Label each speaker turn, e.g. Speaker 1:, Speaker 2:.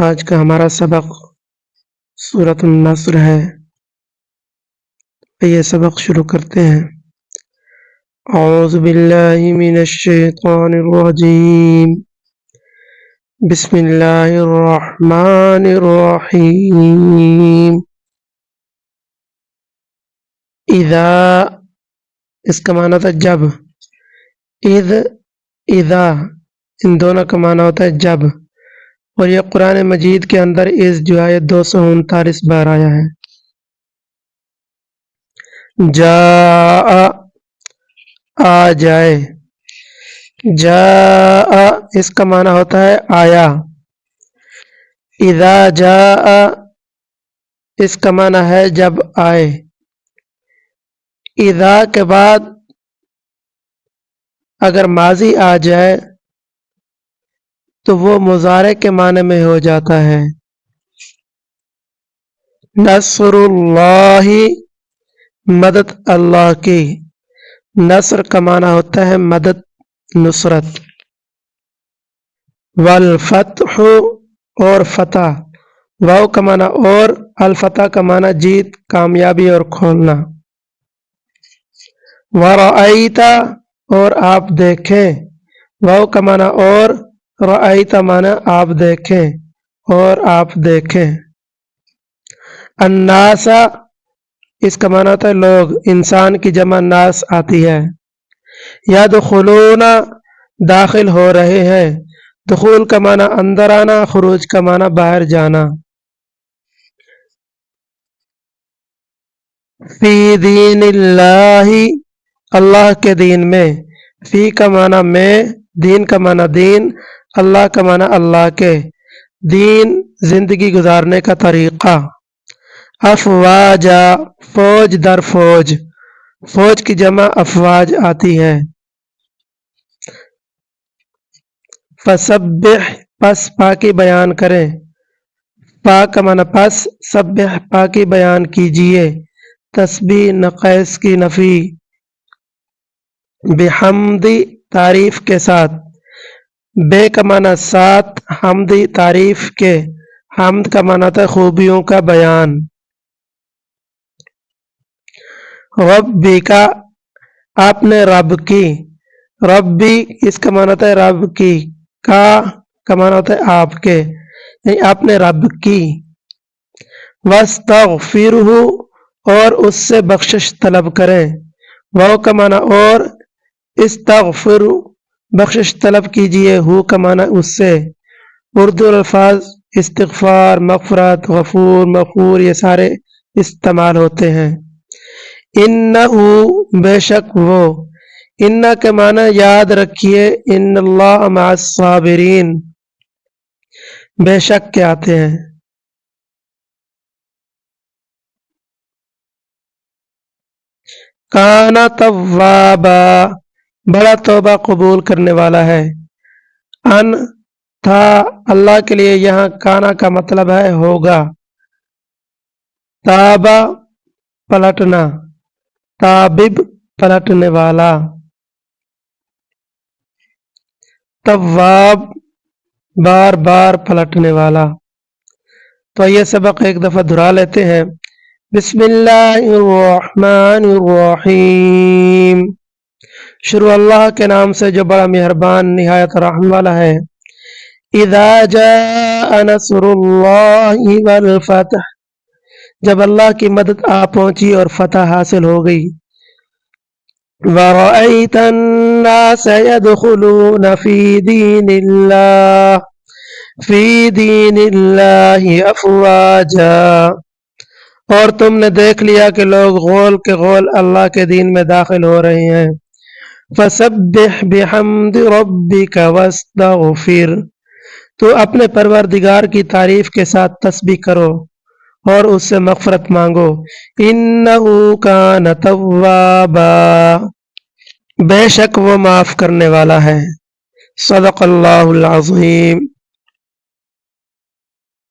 Speaker 1: آج کا ہمارا سبق سورۃ النصر ہے۔ یہ سبق شروع کرتے ہیں۔ اعوذ باللہ من الشیطان الرجیم، بسم اللہ الرحمن الرحیم۔ اذا، اس کا معنی ہوتا ہے جب، اذا ان دونوں کا معنی ہوتا ہے جب، اور یہ قرآن مجید کے اندر اس جو ہے 239 بار آیا ہے۔ جاء آ جائے، جاء اس کا معنی ہوتا ہے آیا۔ اذا جاء اس کا معنی ہے جب آئے۔ اذا کے بعد اگر ماضی آ جائے تو وہ مضارع کے معنی میں ہو جاتا ہے۔ نصر اللہ، مدد اللہ کی۔ نصر کا معنی ہوتا ہے مدد، نصرت۔ والفتح اور فتح، واو کا معنی اور، الفتح کا معنی جیت، کامیابی اور کھولنا۔ ورأیت اور آپ دیکھیں، واو کا معنی اور، رأیت معنی آپ دیکھیں اور آپ دیکھیں۔ الناس اس کا معنی ہوتا ہے لوگ، انسان کی جمع ناس آتی ہے۔ یدخلون داخل ہو رہے ہیں، دخول کا معنی اندر آنا، خروج کا معنی باہر جانا۔ فی دین اللہ، اللہ کے دین میں۔ فی کا معنی میں، دین کا معنی دین، اللہ کا معنی اللہ کے دین، زندگی گزارنے کا طریقہ۔ افواجا فوج در فوج، فوج کی جمع افواج آتی ہے۔ فسبح پس پاکی بیان کریں، پاک کا معنی پس، سبح پاکی بیان کیجئے، تسبیح نقائص کی نفی۔ بحمدی تعریف کے ساتھ، بے کا معنی ساتھ، حمدی تعریف کے، حمد کا معنی ہوتا ہے خوبیوں کا بیان۔ ربی کا اپنے رب کی، ربی اس کا معنی ہوتا ہے رب کی، کا معنی ہوتا ہے آپ کے، یعنی اپنے رب کی۔ واستغفرہ اور اس سے بخشش طلب کریں، واو کا معنی اور، استغفر بخشش طلب کیجئے، ہو کا معنی اس سے۔ اردو الفاظ استغفار، مغفرت، غفور، مغفور یہ سارے استعمال ہوتے ہیں۔ انہو بے شک وہ، ان کے معنی یاد رکھیے، ان اللہ مع الصابرین، بے شک کے آتے ہیں۔ کانا توابا بڑا توبہ قبول کرنے والا ہے۔ ان تھا اللہ کے لیے یہاں کانا کا مطلب ہے ہوگا۔ تابا پلٹنا، تابب پلٹنے والا، تواب بار بار پلٹنے والا۔ تو یہ سبق ایک دفعہ دہرا لیتے ہیں۔ بسم اللہ الرحمن الرحیم، شروع اللہ کے نام سے جو بڑا مہربان نہایت رحم والا ہے۔ اذا جاء نصر اللہ والفتح، جب اللہ کی مدد آ پہنچی اور فتح حاصل ہو گئی۔ ورأیت الناس يدخلون فی دین اللہ افواجا، اور تم نے دیکھ لیا کہ لوگ غول کے غول اللہ کے دین میں داخل ہو رہے ہیں۔ فسبح بحمد ربک واستغفر، تو اپنے پروردگار کی تعریف کے ساتھ تسبیح کرو اور اس سے مغفرت مانگو۔ انہ کان توابا، بے شک وہ معاف کرنے والا ہے۔ صدق اللہ العظیم۔